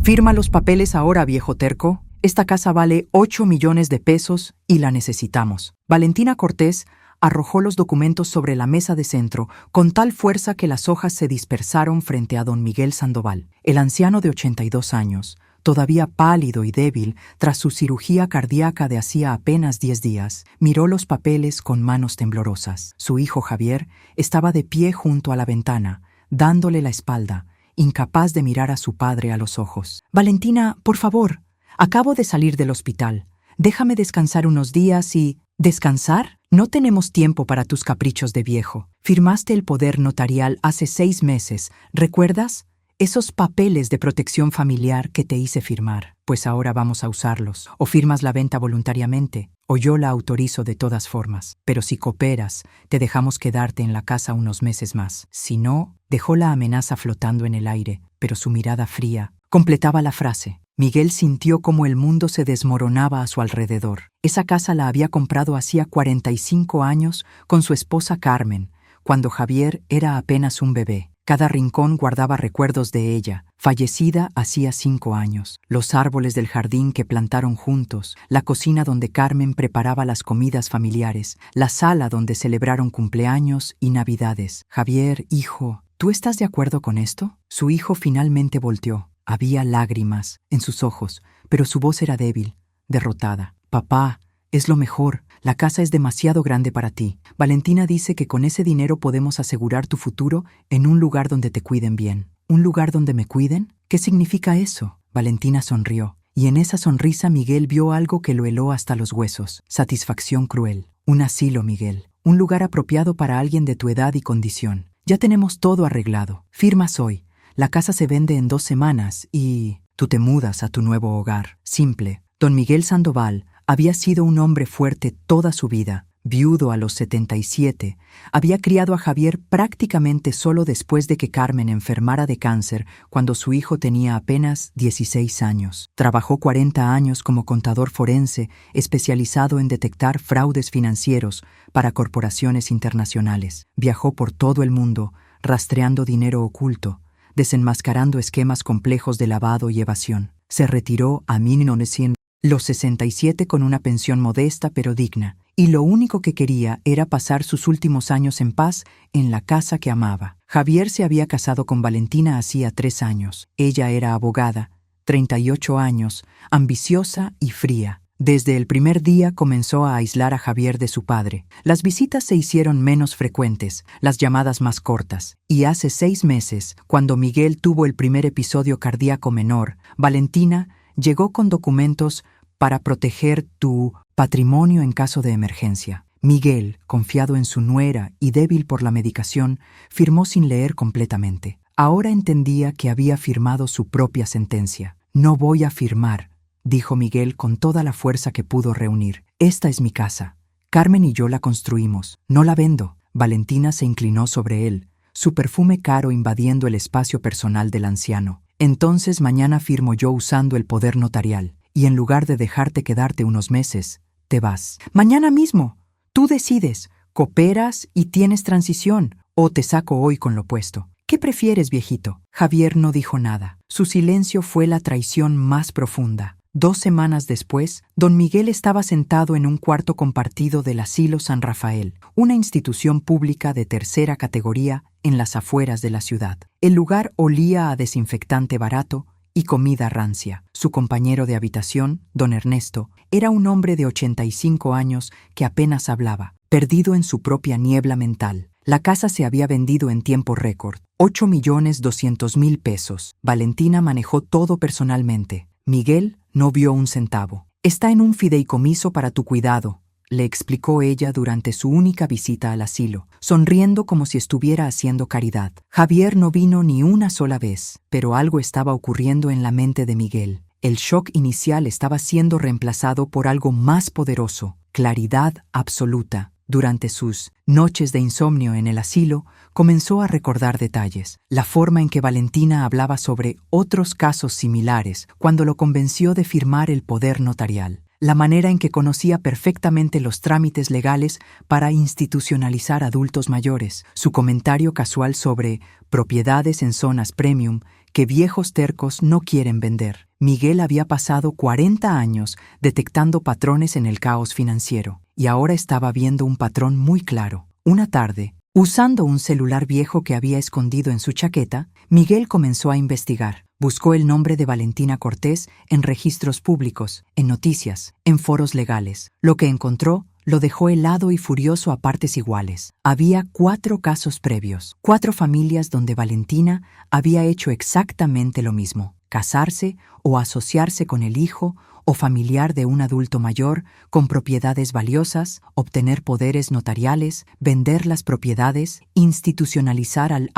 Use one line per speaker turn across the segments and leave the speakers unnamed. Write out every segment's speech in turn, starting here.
Firma los papeles ahora, viejo terco. Esta casa vale 8 millones de pesos y la necesitamos. Valentina Cortés arrojó los documentos sobre la mesa de centro con tal fuerza que las hojas se dispersaron frente a don Miguel Sandoval. El anciano de 82 años, todavía pálido y débil tras su cirugía cardíaca de hacía apenas 10 días, miró los papeles con manos temblorosas. Su hijo Javier estaba de pie junto a la ventana, dándole la espalda, incapaz de mirar a su padre a los ojos. «Valentina, por favor, acabo de salir del hospital. Déjame descansar unos días y...» «¿Descansar? No tenemos tiempo para tus caprichos de viejo. Firmaste el poder notarial hace 6 meses, ¿recuerdas? Esos papeles de protección familiar que te hice firmar. Pues ahora vamos a usarlos. O firmas la venta voluntariamente, o yo la autorizo de todas formas. Pero si cooperas, te dejamos quedarte en la casa unos meses más. Si no...» Dejó la amenaza flotando en el aire, pero su mirada fría completaba la frase. Miguel sintió como el mundo se desmoronaba a su alrededor. Esa casa la había comprado hacía 45 años con su esposa Carmen, cuando Javier era apenas un bebé. Cada rincón guardaba recuerdos de ella, fallecida hacía 5 años. Los árboles del jardín que plantaron juntos, la cocina donde Carmen preparaba las comidas familiares, la sala donde celebraron cumpleaños y navidades. «Javier, hijo, ¿tú estás de acuerdo con esto?» Su hijo finalmente volteó. Había lágrimas en sus ojos, pero su voz era débil, derrotada. «Papá, es lo mejor. La casa es demasiado grande para ti. Valentina dice que con ese dinero podemos asegurar tu futuro en un lugar donde te cuiden bien». «¿Un lugar donde me cuiden? ¿Qué significa eso?» Valentina sonrió, y en esa sonrisa Miguel vio algo que lo heló hasta los huesos. Satisfacción cruel. «Un asilo, Miguel. Un lugar apropiado para alguien de tu edad y condición. Ya tenemos todo arreglado. Firmas hoy. La casa se vende en 2 semanas y tú te mudas a tu nuevo hogar. Simple». Don Miguel Sandoval había sido un hombre fuerte toda su vida. Viudo a los 77, había criado a Javier prácticamente solo después de que Carmen enfermara de cáncer cuando su hijo tenía apenas 16 años. Trabajó 40 años como contador forense especializado en detectar fraudes financieros para corporaciones internacionales. Viajó por todo el mundo rastreando dinero oculto, desenmascarando esquemas complejos de lavado y evasión. Se retiró a 1967 con una pensión modesta pero digna, y lo único que quería era pasar sus últimos años en paz en la casa que amaba. Javier se había casado con Valentina hacía 3 años. Ella era abogada, 38 años, ambiciosa y fría. Desde el primer día comenzó a aislar a Javier de su padre. Las visitas se hicieron menos frecuentes, las llamadas más cortas. Y hace 6 meses, cuando Miguel tuvo el primer episodio cardíaco menor, Valentina llegó con documentos para proteger tu patrimonio en caso de emergencia. Miguel, confiado en su nuera y débil por la medicación, firmó sin leer completamente. Ahora entendía que había firmado su propia sentencia. «No voy a firmar», dijo Miguel con toda la fuerza que pudo reunir. «Esta es mi casa. Carmen y yo la construimos. No la vendo». Valentina se inclinó sobre él, su perfume caro invadiendo el espacio personal del anciano. «Entonces mañana firmo yo usando el poder notarial, y en lugar de dejarte quedarte unos meses, te vas. Mañana mismo. Tú decides. Cooperas y tienes transición, o te saco hoy con lo puesto. ¿Qué prefieres, viejito?» Javier no dijo nada. Su silencio fue la traición más profunda. 2 semanas después, don Miguel estaba sentado en un cuarto compartido del Asilo San Rafael, una institución pública de 3ª categoría en las afueras de la ciudad. El lugar olía a desinfectante barato y comida rancia. Su compañero de habitación, don Ernesto, era un hombre de 85 años que apenas hablaba, perdido en su propia niebla mental. La casa se había vendido en tiempo récord, 8.200.000 pesos. Valentina manejó todo personalmente. Miguel no vio un centavo. «Está en un fideicomiso para tu cuidado», le explicó ella durante su única visita al asilo, sonriendo como si estuviera haciendo caridad. Javier no vino ni una sola vez, pero algo estaba ocurriendo en la mente de Miguel. El shock inicial estaba siendo reemplazado por algo más poderoso: claridad absoluta. Durante sus noches de insomnio en el asilo, comenzó a recordar detalles. La forma en que Valentina hablaba sobre otros casos similares cuando lo convenció de firmar el poder notarial. La manera en que conocía perfectamente los trámites legales para institucionalizar adultos mayores. Su comentario casual sobre propiedades en zonas premium que viejos tercos no quieren vender. Miguel había pasado 40 años detectando patrones en el caos financiero y ahora estaba viendo un patrón muy claro. Una tarde, usando un celular viejo que había escondido en su chaqueta, Miguel comenzó a investigar. Buscó el nombre de Valentina Cortés en registros públicos, en noticias, en foros legales. Lo que encontró lo dejó helado y furioso a partes iguales. Había 4 casos previos, 4 familias donde Valentina había hecho exactamente lo mismo: casarse o asociarse con el hijo o familiar de un adulto mayor con propiedades valiosas, obtener poderes notariales, vender las propiedades, institucionalizar al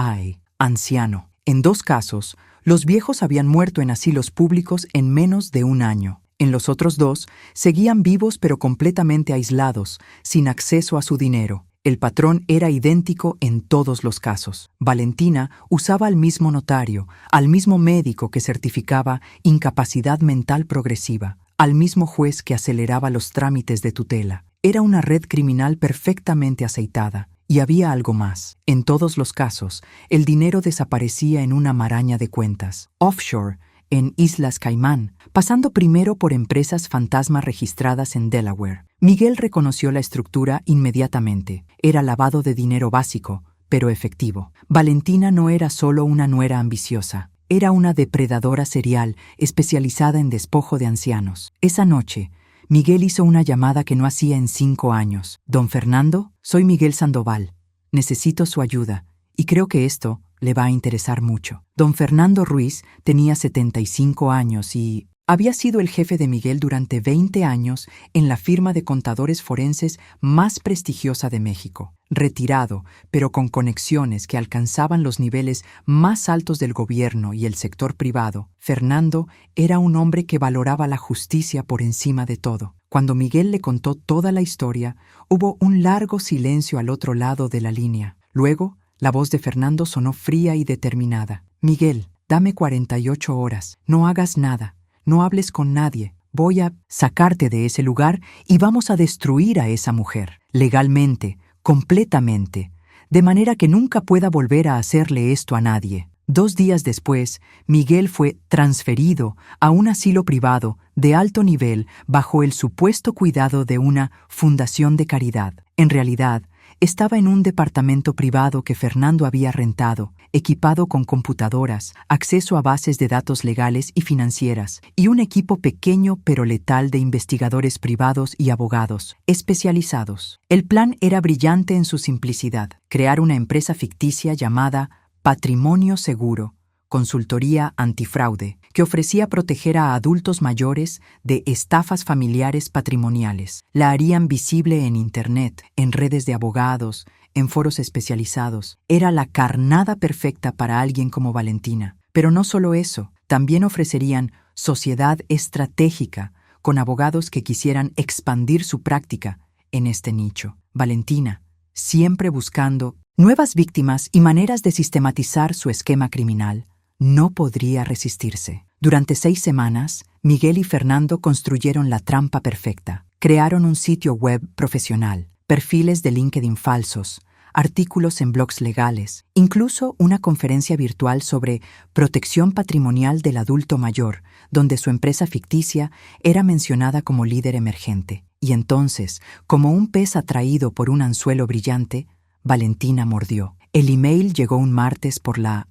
anciano. En 2 casos, los viejos habían muerto en asilos públicos en menos de un año. En los otros 2, seguían vivos pero completamente aislados, sin acceso a su dinero. El patrón era idéntico en todos los casos. Valentina usaba al mismo notario, al mismo médico que certificaba incapacidad mental progresiva, al mismo juez que aceleraba los trámites de tutela. Era una red criminal perfectamente aceitada. Y había algo más. En todos los casos, el dinero desaparecía en una maraña de cuentas offshore, en Islas Caimán, pasando primero por empresas fantasma registradas en Delaware. Miguel reconoció la estructura inmediatamente. Era lavado de dinero básico, pero efectivo. Valentina no era solo una nuera ambiciosa. Era una depredadora serial especializada en despojo de ancianos. Esa noche, Miguel hizo una llamada que no hacía en 5 años. «Don Fernando, soy Miguel Sandoval. Necesito su ayuda, y creo que esto le va a interesar mucho». Don Fernando Ruiz tenía 75 años y había sido el jefe de Miguel durante 20 años en la firma de contadores forenses más prestigiosa de México. Retirado, pero con conexiones que alcanzaban los niveles más altos del gobierno y el sector privado, Fernando era un hombre que valoraba la justicia por encima de todo. Cuando Miguel le contó toda la historia, hubo un largo silencio al otro lado de la línea. Luego, la voz de Fernando sonó fría y determinada. «Miguel, dame 48 horas. No hagas nada. No hables con nadie. Voy a sacarte de ese lugar y vamos a destruir a esa mujer. Legalmente, completamente. De manera que nunca pueda volver a hacerle esto a nadie». 2 días después, Miguel fue transferido a un asilo privado de alto nivel bajo el supuesto cuidado de una fundación de caridad. En realidad, estaba en un departamento privado que Fernando había rentado, equipado con computadoras, acceso a bases de datos legales y financieras, y un equipo pequeño pero letal de investigadores privados y abogados, especializados. El plan era brillante en su simplicidad: crear una empresa ficticia llamada Patrimonio Seguro, consultoría antifraude, que ofrecía proteger a adultos mayores de estafas familiares patrimoniales. La harían visible en Internet, en redes de abogados, en foros especializados. Era la carnada perfecta para alguien como Valentina. Pero no solo eso, también ofrecerían sociedad estratégica con abogados que quisieran expandir su práctica en este nicho. Valentina, siempre buscando nuevas víctimas y maneras de sistematizar su esquema criminal, no podría resistirse. Durante 6 semanas, Miguel y Fernando construyeron la trampa perfecta. Crearon un sitio web profesional, perfiles de LinkedIn falsos, artículos en blogs legales, incluso una conferencia virtual sobre protección patrimonial del adulto mayor, donde su empresa ficticia era mencionada como líder emergente. Y entonces, como un pez atraído por un anzuelo brillante, Valentina mordió. El email llegó un martes por la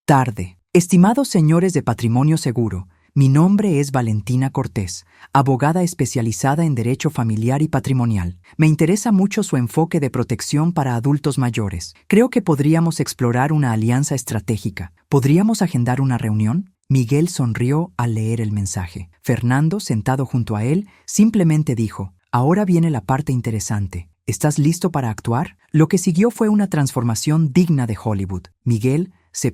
tarde. «Estimados señores de Patrimonio Seguro, mi nombre es Valentina Cortés, abogada especializada en derecho familiar y patrimonial. Me interesa mucho su enfoque de protección para adultos mayores. Creo que podríamos explorar una alianza estratégica. ¿Podríamos agendar una reunión?». Miguel sonrió al leer el mensaje. Fernando, sentado junto a él, simplemente dijo: «Ahora viene la parte interesante. ¿Estás listo para actuar?». Lo que siguió fue una transformación digna de Hollywood. Miguel se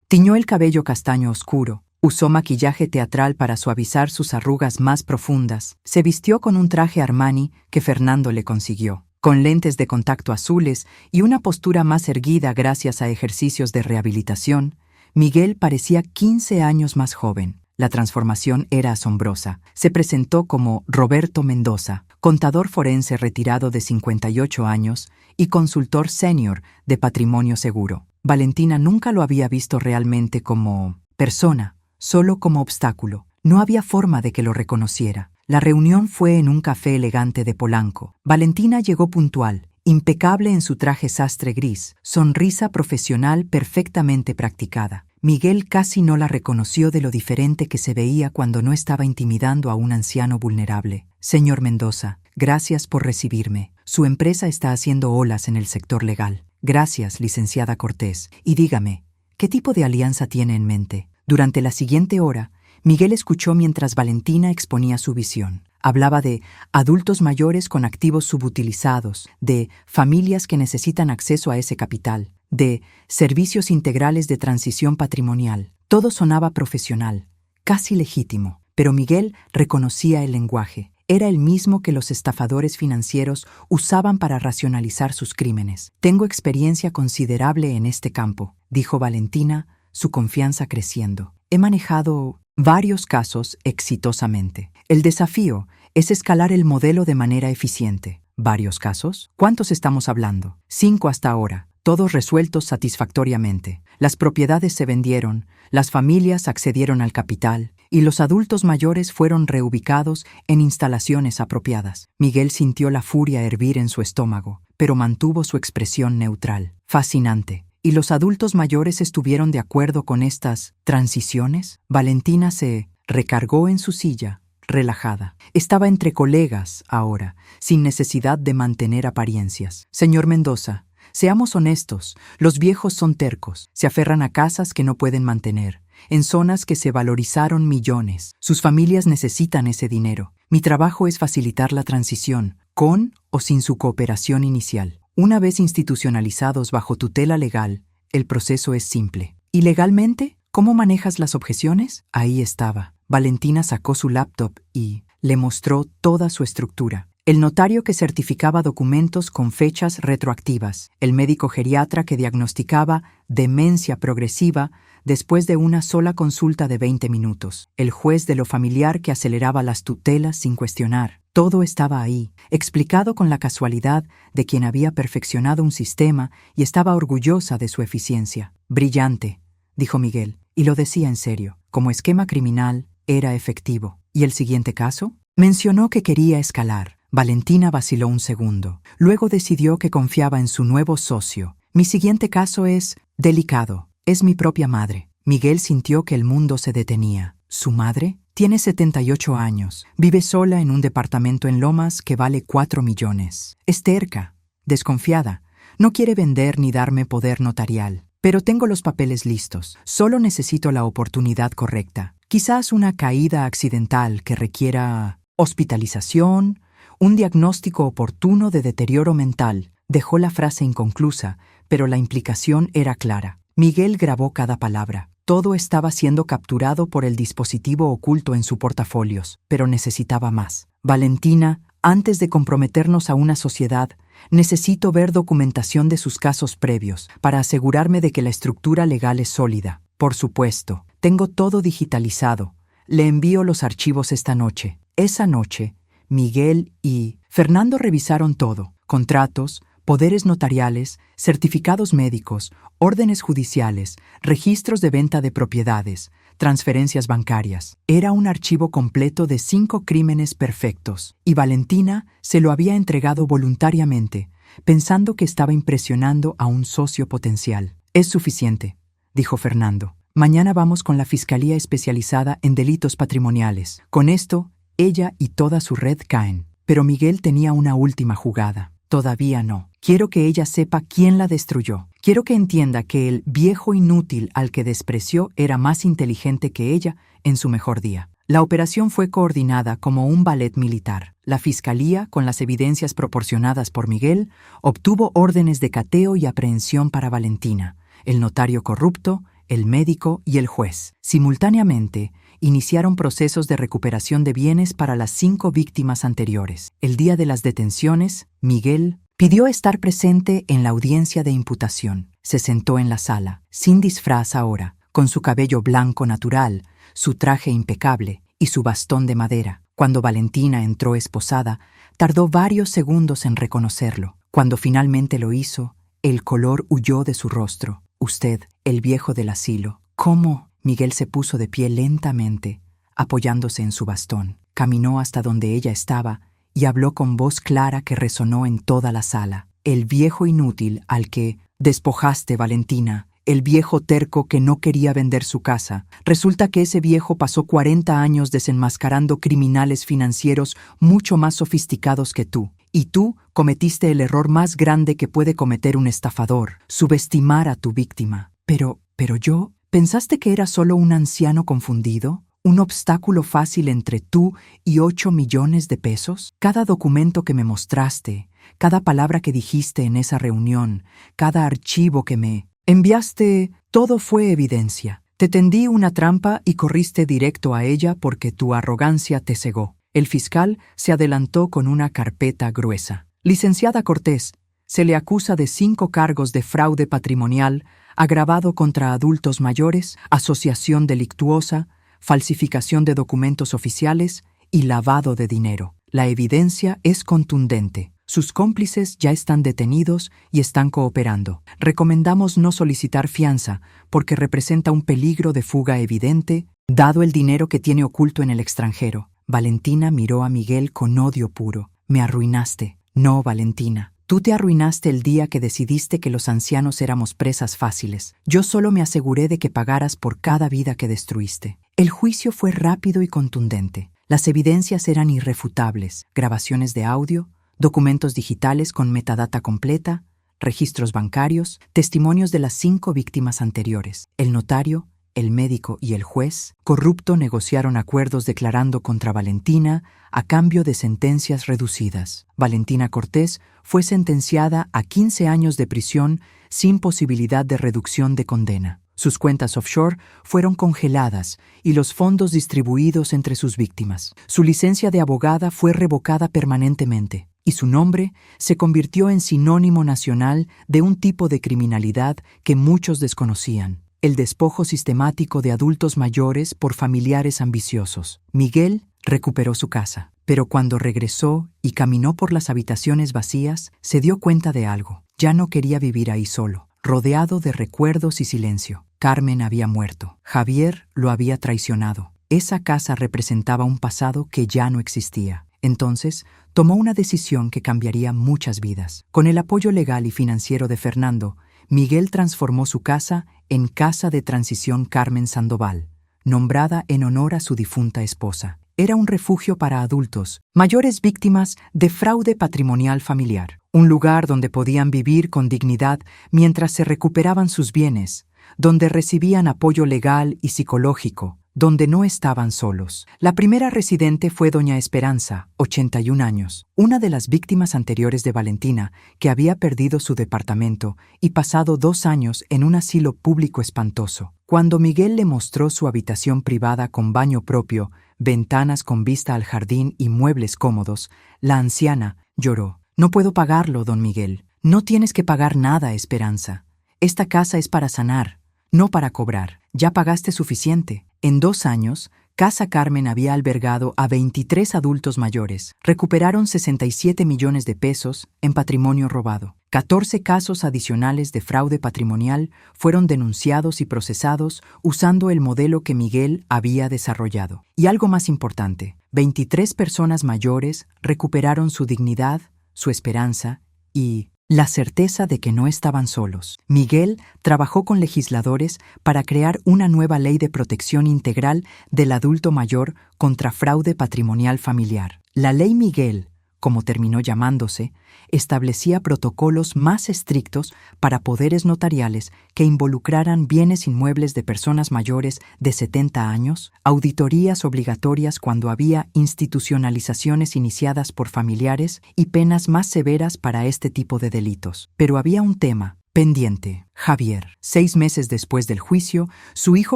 tiñó el cabello castaño oscuro, usó maquillaje teatral para suavizar sus arrugas más profundas, se vistió con un traje Armani que Fernando le consiguió, con lentes de contacto azules y una postura más erguida gracias a ejercicios de rehabilitación. Miguel parecía 15 años más joven. La transformación era asombrosa. Se presentó como Roberto Mendoza, contador forense retirado de 58 años y consultor senior de Patrimonio Seguro. Valentina nunca lo había visto realmente como persona, solo como obstáculo. No había forma de que lo reconociera. La reunión fue en un café elegante de Polanco. Valentina llegó puntual, impecable en su traje sastre gris, sonrisa profesional perfectamente practicada. Miguel casi no la reconoció de lo diferente que se veía cuando no estaba intimidando a un anciano vulnerable. Señor Mendoza, gracias por recibirme. Su empresa está haciendo olas en el sector legal. Gracias, licenciada Cortés. Y dígame, ¿qué tipo de alianza tiene en mente? Durante la siguiente hora, Miguel escuchó mientras Valentina exponía su visión. Hablaba de adultos mayores con activos subutilizados, de familias que necesitan acceso a ese capital, de servicios integrales de transición patrimonial. Todo sonaba profesional, casi legítimo, pero Miguel reconocía el lenguaje. Era el mismo que los estafadores financieros usaban para racionalizar sus crímenes. Tengo experiencia considerable en este campo, dijo Valentina, su confianza creciendo. He manejado varios casos exitosamente. El desafío es escalar el modelo de manera eficiente. ¿Varios casos? ¿Cuántos estamos hablando? 5 hasta ahora, todos resueltos satisfactoriamente. Las propiedades se vendieron, las familias accedieron al capital y los adultos mayores fueron reubicados en instalaciones apropiadas. Miguel sintió la furia hervir en su estómago, pero mantuvo su expresión neutral. Fascinante. ¿Y los adultos mayores estuvieron de acuerdo con estas transiciones? Valentina se recargó en su silla, relajada. Estaba entre colegas ahora, sin necesidad de mantener apariencias. Señor Mendoza, seamos honestos, los viejos son tercos, se aferran a casas que no pueden mantener, en zonas que se valorizaron millones. Sus familias necesitan ese dinero. Mi trabajo es facilitar la transición, con o sin su cooperación inicial. Una vez institucionalizados bajo tutela legal, el proceso es simple. ¿Y legalmente? ¿Cómo manejas las objeciones? Ahí estaba. Valentina sacó su laptop y le mostró toda su estructura. El notario que certificaba documentos con fechas retroactivas, el médico geriatra que diagnosticaba demencia progresiva después de una sola consulta de 20 minutos, el juez de lo familiar que aceleraba las tutelas sin cuestionar. Todo estaba ahí, explicado con la casualidad de quien había perfeccionado un sistema y estaba orgullosa de su eficiencia. Brillante, dijo Miguel, y lo decía en serio. Como esquema criminal, era efectivo. ¿Y el siguiente caso? Mencionó que quería escalar. Valentina vaciló un segundo. Luego decidió que confiaba en su nuevo socio. Mi siguiente caso es delicado. Es mi propia madre. Miguel sintió que el mundo se detenía. ¿Su madre? Tiene 78 años. Vive sola en un departamento en Lomas que vale 4 millones. Es terca, desconfiada. No quiere vender ni darme poder notarial. Pero tengo los papeles listos. Solo necesito la oportunidad correcta. Quizás una caída accidental que requiera hospitalización, un diagnóstico oportuno de deterioro mental. Dejó la frase inconclusa, pero la implicación era clara. Miguel grabó cada palabra. Todo estaba siendo capturado por el dispositivo oculto en su portafolios, pero necesitaba más. Valentina, antes de comprometernos a una sociedad, necesito ver documentación de sus casos previos para asegurarme de que la estructura legal es sólida. Por supuesto, tengo todo digitalizado. Le envío los archivos esta noche. Esa noche, Miguel y Fernando revisaron todo: contratos, poderes notariales, certificados médicos, órdenes judiciales, registros de venta de propiedades, transferencias bancarias. Era un archivo completo de 5 crímenes perfectos, y Valentina se lo había entregado voluntariamente, pensando que estaba impresionando a un socio potencial. Es suficiente, dijo Fernando. Mañana vamos con la Fiscalía Especializada en Delitos Patrimoniales. Con esto, ella y toda su red caen. Pero Miguel tenía una última jugada. Todavía no. Quiero que ella sepa quién la destruyó. Quiero que entienda que el viejo inútil al que despreció era más inteligente que ella en su mejor día. La operación fue coordinada como un ballet militar. La fiscalía, con las evidencias proporcionadas por Miguel, obtuvo órdenes de cateo y aprehensión para Valentina, el notario corrupto, el médico y el juez. Simultáneamente, iniciaron procesos de recuperación de bienes para las 5 víctimas anteriores. El día de las detenciones, Miguel pidió estar presente en la audiencia de imputación. Se sentó en la sala, sin disfraz ahora, con su cabello blanco natural, su traje impecable y su bastón de madera. Cuando Valentina entró esposada, tardó varios segundos en reconocerlo. Cuando finalmente lo hizo, el color huyó de su rostro. Usted, el viejo del asilo. ¿Cómo? Miguel se puso de pie lentamente, apoyándose en su bastón. Caminó hasta donde ella estaba y habló con voz clara que resonó en toda la sala. El viejo inútil al que despojaste, Valentina. El viejo terco que no quería vender su casa. Resulta que ese viejo pasó 40 años desenmascarando criminales financieros mucho más sofisticados que tú. Y tú cometiste el error más grande que puede cometer un estafador, subestimar a tu víctima. Pero yo, ¿pensaste que era solo un anciano confundido? ¿Un obstáculo fácil entre tú y 8 millones de pesos? Cada documento que me mostraste, cada palabra que dijiste en esa reunión, cada archivo que me enviaste, todo fue evidencia. Te tendí una trampa y corriste directo a ella porque tu arrogancia te cegó. El fiscal se adelantó con una carpeta gruesa. Licenciada Cortés, se le acusa de 5 cargos de fraude patrimonial, agravado contra adultos mayores, asociación delictuosa, falsificación de documentos oficiales y lavado de dinero. La evidencia es contundente. Sus cómplices ya están detenidos y están cooperando. Recomendamos no solicitar fianza porque representa un peligro de fuga evidente, dado el dinero que tiene oculto en el extranjero. Valentina miró a Miguel con odio puro. Me arruinaste. No, Valentina. Tú te arruinaste el día que decidiste que los ancianos éramos presas fáciles. Yo solo me aseguré de que pagaras por cada vida que destruiste. El juicio fue rápido y contundente. Las evidencias eran irrefutables. Grabaciones de audio, documentos digitales con metadata completa, registros bancarios, testimonios de las 5 víctimas anteriores. El notario, el médico y el juez, corrupto, negociaron acuerdos declarando contra Valentina a cambio de sentencias reducidas. Valentina Cortés fue sentenciada a 15 años de prisión sin posibilidad de reducción de condena. Sus cuentas offshore fueron congeladas y los fondos distribuidos entre sus víctimas. Su licencia de abogada fue revocada permanentemente y su nombre se convirtió en sinónimo nacional de un tipo de criminalidad que muchos desconocían: el despojo sistemático de adultos mayores por familiares ambiciosos. Miguel recuperó su casa, pero cuando regresó y caminó por las habitaciones vacías, se dio cuenta de algo. Ya no quería vivir ahí solo, rodeado de recuerdos y silencio. Carmen había muerto. Javier lo había traicionado. Esa casa representaba un pasado que ya no existía. Entonces, tomó una decisión que cambiaría muchas vidas. Con el apoyo legal y financiero de Fernando, Miguel transformó su casa en Casa de Transición Carmen Sandoval, nombrada en honor a su difunta esposa. Era un refugio para adultos, mayores víctimas de fraude patrimonial familiar. Un lugar donde podían vivir con dignidad mientras se recuperaban sus bienes, donde recibían apoyo legal y psicológico, donde no estaban solos. La primera residente fue doña Esperanza, 81 años, una de las víctimas anteriores de Valentina, que había perdido su departamento y pasado 2 años en un asilo público espantoso. Cuando Miguel le mostró su habitación privada con baño propio, ventanas con vista al jardín y muebles cómodos, la anciana lloró. No puedo pagarlo, don Miguel. No tienes que pagar nada, Esperanza. Esta casa es para sanar, no para cobrar. Ya pagaste suficiente. En 2 años, Casa Carmen había albergado a 23 adultos mayores. Recuperaron 67 millones de pesos en patrimonio robado. 14 casos adicionales de fraude patrimonial fueron denunciados y procesados usando el modelo que Miguel había desarrollado. Y algo más importante, 23 personas mayores recuperaron su dignidad, su esperanza y la certeza de que no estaban solos. Miguel trabajó con legisladores para crear una nueva ley de protección integral del adulto mayor contra fraude patrimonial familiar. La Ley Miguel, como terminó llamándose, establecía protocolos más estrictos para poderes notariales que involucraran bienes inmuebles de personas mayores de 70 años, auditorías obligatorias cuando había institucionalizaciones iniciadas por familiares y penas más severas para este tipo de delitos. Pero había un tema pendiente: Javier. 6 meses después del juicio, su hijo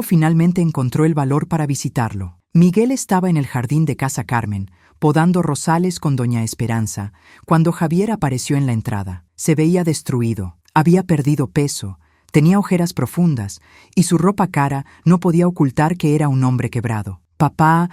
finalmente encontró el valor para visitarlo. Miguel estaba en el jardín de Casa Carmen, podando rosales con doña Esperanza, cuando Javier apareció en la entrada. Se veía destruido, había perdido peso, tenía ojeras profundas, y su ropa cara no podía ocultar que era un hombre quebrado. Papá,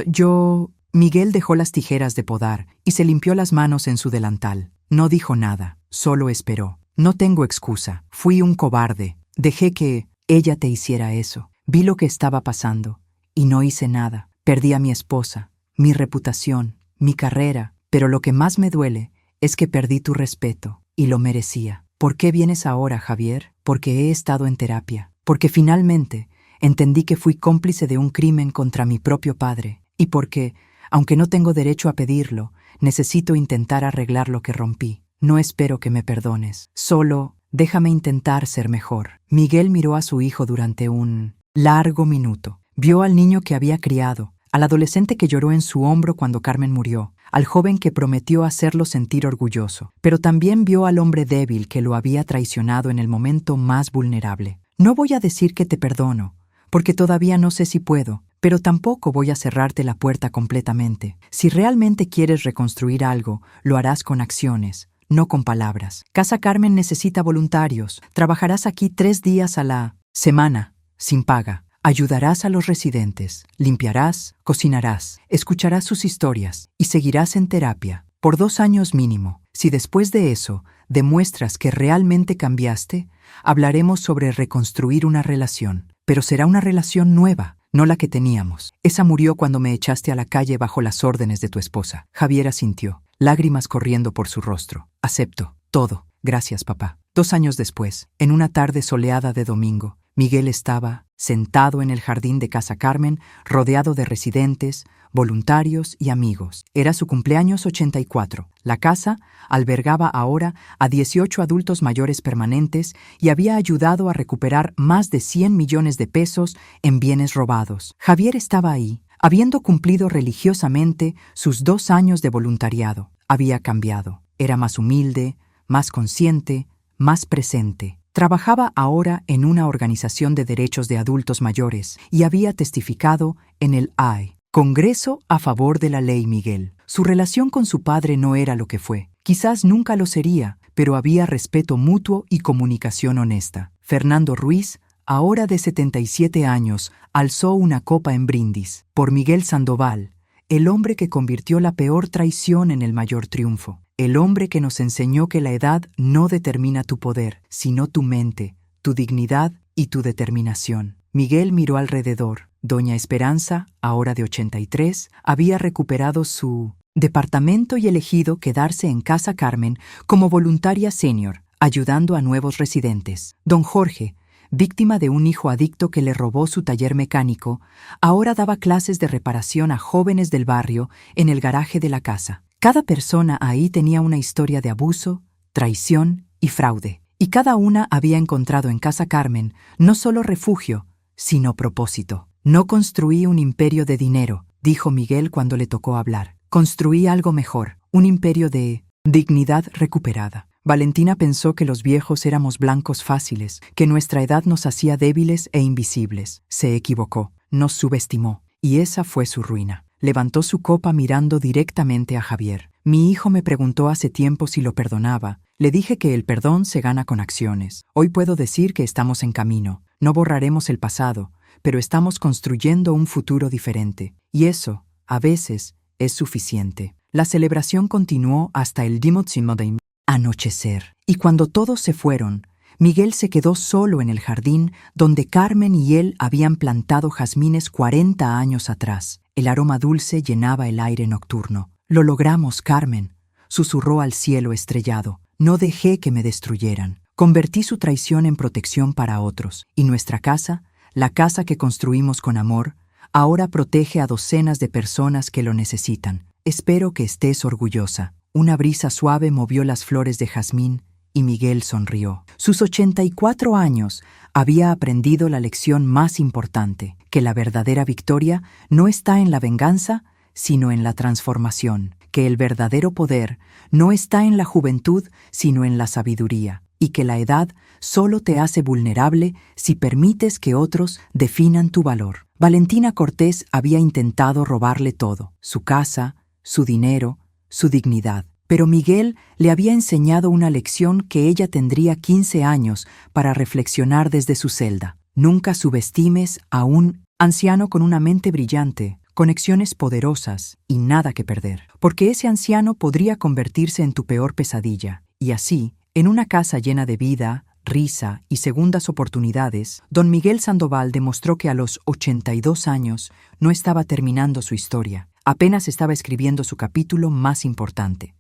yo... Miguel dejó las tijeras de podar y se limpió las manos en su delantal. No dijo nada, solo esperó. No tengo excusa, fui un cobarde, Dejé que ella te hiciera eso. Vi lo que estaba pasando y no hice nada. Perdí a mi esposa, mi reputación, mi carrera, pero lo que más me duele es que perdí tu respeto y lo merecía. ¿Por qué vienes ahora, Javier? Porque he estado en terapia. Porque finalmente entendí que fui cómplice de un crimen contra mi propio padre y porque, aunque no tengo derecho a pedirlo, necesito intentar arreglar lo que rompí. No espero que me perdones. Solo déjame intentar ser mejor. Miguel miró a su hijo durante un largo minuto. Vio al niño que había criado, al adolescente que lloró en su hombro cuando Carmen murió, al joven que prometió hacerlo sentir orgulloso, pero también vio al hombre débil que lo había traicionado en el momento más vulnerable. No voy a decir que te perdono, porque todavía no sé si puedo, pero tampoco voy a cerrarte la puerta completamente. Si realmente quieres reconstruir algo, lo harás con acciones, no con palabras. Casa Carmen necesita voluntarios. Trabajarás aquí 3 días a la semana, sin paga. Ayudarás a los residentes, limpiarás, cocinarás, escucharás sus historias y seguirás en terapia por 2 años mínimo. Si después de eso demuestras que realmente cambiaste, hablaremos sobre reconstruir una relación, pero será una relación nueva, no la que teníamos. Esa murió cuando me echaste a la calle bajo las órdenes de tu esposa. Javier asintió, lágrimas corriendo por su rostro. Acepto todo. Gracias, papá. 2 años después, en una tarde soleada de domingo, Miguel estaba sentado en el jardín de Casa Carmen, rodeado de residentes, voluntarios y amigos. Era su cumpleaños 84. La casa albergaba ahora a 18 adultos mayores permanentes y había ayudado a recuperar más de 100 millones de pesos en bienes robados. Javier estaba ahí, habiendo cumplido religiosamente sus 2 años de voluntariado. Había cambiado. Era más humilde, más consciente, más presente. Trabajaba ahora en una organización de derechos de adultos mayores y había testificado en el AI, Congreso a favor de la ley Miguel. Su relación con su padre no era lo que fue. Quizás nunca lo sería, pero había respeto mutuo y comunicación honesta. Fernando Ruiz, ahora de 77 años, alzó una copa en brindis. Por Miguel Sandoval, el hombre que convirtió la peor traición en el mayor triunfo. El hombre que nos enseñó que la edad no determina tu poder, sino tu mente, tu dignidad y tu determinación. Miguel miró alrededor. Doña Esperanza, ahora de 83, había recuperado su departamento y elegido quedarse en Casa Carmen como voluntaria senior, ayudando a nuevos residentes. Don Jorge, víctima de un hijo adicto que le robó su taller mecánico, ahora daba clases de reparación a jóvenes del barrio en el garaje de la casa. Cada persona ahí tenía una historia de abuso, traición y fraude, y cada una había encontrado en Casa Carmen no solo refugio, sino propósito. No construí un imperio de dinero, dijo Miguel cuando le tocó hablar. Construí algo mejor, un imperio de dignidad recuperada. Valentina pensó que los viejos éramos blancos fáciles, que nuestra edad nos hacía débiles e invisibles. Se equivocó, nos subestimó, y esa fue su ruina. Levantó su copa mirando directamente a Javier. Mi hijo me preguntó hace tiempo si lo perdonaba. Le dije que el perdón se gana con acciones. Hoy puedo decir que estamos en camino. No borraremos el pasado, pero estamos construyendo un futuro diferente. Y eso, a veces, es suficiente. La celebración continuó hasta el anochecer. Y cuando todos se fueron, Miguel se quedó solo en el jardín donde Carmen y él habían plantado jazmines 40 años atrás. El aroma dulce llenaba el aire nocturno. «Lo logramos, Carmen», susurró al cielo estrellado. «No dejé que me destruyeran. Convertí su traición en protección para otros. Y nuestra casa, la casa que construimos con amor, ahora protege a docenas de personas que lo necesitan. Espero que estés orgullosa». Una brisa suave movió las flores de jazmín y Miguel sonrió. Sus 84 años había aprendido la lección más importante, que la verdadera victoria no está en la venganza, sino en la transformación, que el verdadero poder no está en la juventud, sino en la sabiduría, y que la edad solo te hace vulnerable si permites que otros definan tu valor. Valentina Cortés había intentado robarle todo, su casa, su dinero, su dignidad. Pero Miguel le había enseñado una lección que ella tendría 15 años para reflexionar desde su celda. Nunca subestimes a un anciano con una mente brillante, conexiones poderosas y nada que perder, porque ese anciano podría convertirse en tu peor pesadilla, y así, en una casa llena de vida, risa y segundas oportunidades, don Miguel Sandoval demostró que a los 82 años no estaba terminando su historia, apenas estaba escribiendo su capítulo más importante.